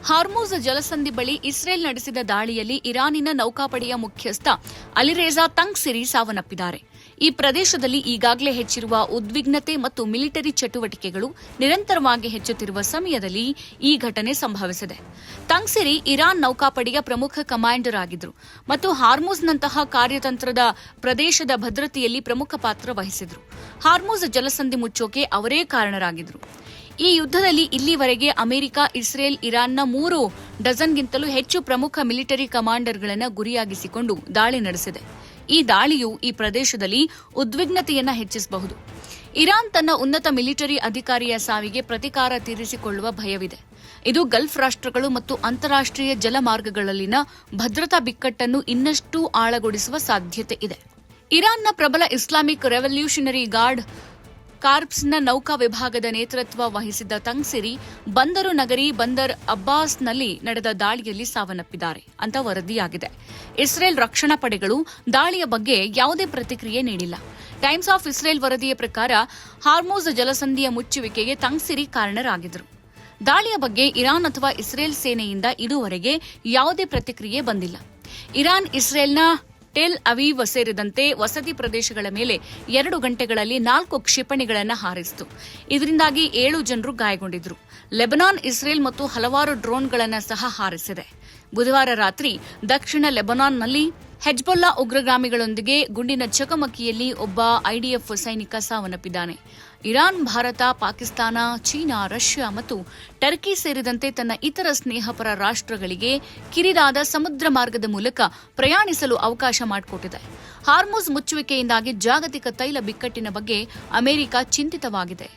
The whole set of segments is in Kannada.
ಹಾರ್ಮುಜ್ ಜಲಸಂಧಿ ಬಳಿ ಇಸ್ರೇಲ್ ನಡೆಸಿದ ದಾಳಿಯಲ್ಲಿ ಇರಾನಿನ ನೌಕಾಪಡೆಯ ಮುಖ್ಯಸ್ಥ ಅಲಿರೇಜಾ ತಂಗ್ಸಿರಿ ಸಾವನ್ನಪ್ಪಿದ್ದಾರೆ. ಈ ಪ್ರದೇಶದಲ್ಲಿ ಈಗಾಗಲೇ ಹೆಚ್ಚಿರುವ ಉದ್ವಿಗ್ನತೆ ಮತ್ತು ಮಿಲಿಟರಿ ಚಟುವಟಿಕೆಗಳು ನಿರಂತರವಾಗಿ ಹೆಚ್ಚುತ್ತಿರುವ ಸಮಯದಲ್ಲಿ ಈ ಘಟನೆ ಸಂಭವಿಸಿದೆ. ತಂಗ್ಸಿರಿ ಇರಾನ್ ನೌಕಾಪಡೆಯ ಪ್ರಮುಖ ಕಮಾಂಡರ್ ಆಗಿದ್ದರು ಮತ್ತು ಹಾರ್ಮುಜ್ನಂತಹ ಕಾರ್ಯತಂತ್ರದ ಪ್ರದೇಶದ ಭದ್ರತೆಯಲ್ಲಿ ಪ್ರಮುಖ ಪಾತ್ರ ವಹಿಸಿದರು. ಹಾರ್ಮುಜ್ ಜಲಸಂಧಿ ಮುಚ್ಚೋಕೆ ಅವರೇ ಕಾರಣರಾಗಿದ್ದರು. ಈ ಯುದ್ಧದಲ್ಲಿ ಇಲ್ಲಿವರೆಗೆ ಅಮೆರಿಕ, ಇಸ್ರೇಲ್, ಇರಾನ್ನ 3 ಡಜನ್ಗಿಂತಲೂ ಹೆಚ್ಚು ಪ್ರಮುಖ ಮಿಲಿಟರಿ ಕಮಾಂಡರ್ಗಳನ್ನು ಗುರಿಯಾಗಿಸಿಕೊಂಡು ದಾಳಿ ನಡೆಸಿದೆ. ಈ ದಾಳಿಯು ಈ ಪ್ರದೇಶದಲ್ಲಿ ಉದ್ವಿಗ್ನತೆಯನ್ನು ಹೆಚ್ಚಿಸಬಹುದು. ಇರಾನ್ ತನ್ನ ಉನ್ನತ ಮಿಲಿಟರಿ ಅಧಿಕಾರಿಯ ಸಾವಿಗೆ ಪ್ರತೀಕಾರ ತೀರಿಸಿಕೊಳ್ಳುವ ಭಯವಿದೆ. ಇದು ಗಲ್ಫ್ ರಾಷ್ಟ್ರಗಳು ಮತ್ತು ಅಂತಾರಾಷ್ಟೀಯ ಜಲಮಾರ್ಗಗಳಲ್ಲಿನ ಭದ್ರತಾ ಬಿಕ್ಕಟ್ಟನ್ನು ಇನ್ನಷ್ಟು ಆಳಗೊಳಿಸುವ ಸಾಧ್ಯತೆ ಇದೆ. ಇರಾನ್ನ ಪ್ರಬಲ ಇಸ್ಲಾಮಿಕ್ ರೆವಲ್ಯೂಷನರಿ ಗಾರ್ಡ್ ಕಾರ್ಪ್ಸ್ನ ನೌಕಾ ವಿಭಾಗದ ನೇತೃತ್ವ ವಹಿಸಿದ್ದ ತಂಗ್ಸಿರಿ ಬಂದರು ನಗರಿ ಬಂದರ್ ಅಬ್ಬಾಸ್ನಲ್ಲಿ ನಡೆದ ದಾಳಿಯಲ್ಲಿ ಸಾವನ್ನಪ್ಪಿದ್ದಾರೆ ಅಂತ ವರದಿಯಾಗಿದೆ. ಇಸ್ರೇಲ್ ರಕ್ಷಣಾ ಪಡೆಗಳು ದಾಳಿಯ ಬಗ್ಗೆ ಯಾವುದೇ ಪ್ರತಿಕ್ರಿಯೆ ನೀಡಿಲ್ಲ. ಟೈಮ್ಸ್ ಆಫ್ ಇಸ್ರೇಲ್ ವರದಿಯ ಪ್ರಕಾರ ಹಾರ್ಮುಜ್ ಜಲಸಂಧಿಯ ಮುಚ್ಚುವಿಕೆಗೆ ತಂಗ್ಸಿರಿ ಕಾರಣರಾಗಿದ್ದರು. ದಾಳಿಯ ಬಗ್ಗೆ ಇರಾನ್ ಅಥವಾ ಇಸ್ರೇಲ್ ಸೇನೆಯಿಂದ ಇದುವರೆಗೆ ಯಾವುದೇ ಪ್ರತಿಕ್ರಿಯೆ ಬಂದಿಲ್ಲ. ಇರಾನ್ ಇಸ್ರೇಲ್ನ ಟೆಲ್ ಅವೀವ್ ಸೇರಿದಂತೆ ವಸತಿ ಪ್ರದೇಶಗಳ ಮೇಲೆ 2 ಗಂಟೆಗಳಲ್ಲಿ 4 ಕ್ಷಿಪಣಿಗಳನ್ನು ಹಾರಿಸಿತು. ಇದರಿಂದಾಗಿ 7 ಜನರು ಗಾಯಗೊಂಡಿದ್ದರು. ಲೆಬನಾನ್, ಇಸ್ರೇಲ್ ಮತ್ತು ಹಲವಾರು ಡ್ರೋನ್ಗಳನ್ನು ಸಹ ಹಾರಿಸಿದೆ. ಬುಧವಾರ ರಾತ್ರಿ ದಕ್ಷಿಣ ಲೆಬನಾನ್ನಲ್ಲಿ ಹೆಜ್ಬೊಲ್ಲಾ ಉಗ್ರಗಾಮಿಗಳೊಂದಿಗೆ ಗುಂಡಿನ ಚಕಮಕಿಯಲ್ಲಿ ಒಬ್ಬ ಐಡಿಎಫ್ ಸೈನಿಕ ಸಾವನ್ನಪ್ಪಿದ್ದಾನೆ. Iran, Bharat, Pakistan, China, Russia ಮತ್ತು ಟರ್ಕಿ ಸೇರಿದಂತೆ ತನ್ನ ಇತರ ಸ್ನೇಹಪರ ರಾಷ್ಟ್ರಗಳಿಗೆ ಕಿರಿದಾದ ಸಮುದ್ರ ಮಾರ್ಗದ ಮೂಲಕ ಪ್ರಯಾಣಿಸಲು ಅವಕಾಶ ಮಾಡಿಕೊಟ್ಟಿದೆ. ಹಾರ್ಮುಜ್ ಮುಚ್ಚುವಿಕೆಯಿಂದಾಗಿ ಜಾಗತಿಕ ತೈಲ ಬಿಕ್ಕಟ್ಟಿನ ಬಗ್ಗೆ ಅಮೆರಿಕ ಚಿಂತಿತವಾಗಿದೆ.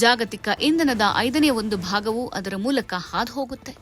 ಜಾಗತಿಕ ಇಂಧನದ 5ನೇ 1 ಭಾಗವು ಅದರ ಮೂಲಕ ಹಾದು ಹೋಗುತ್ತೆ.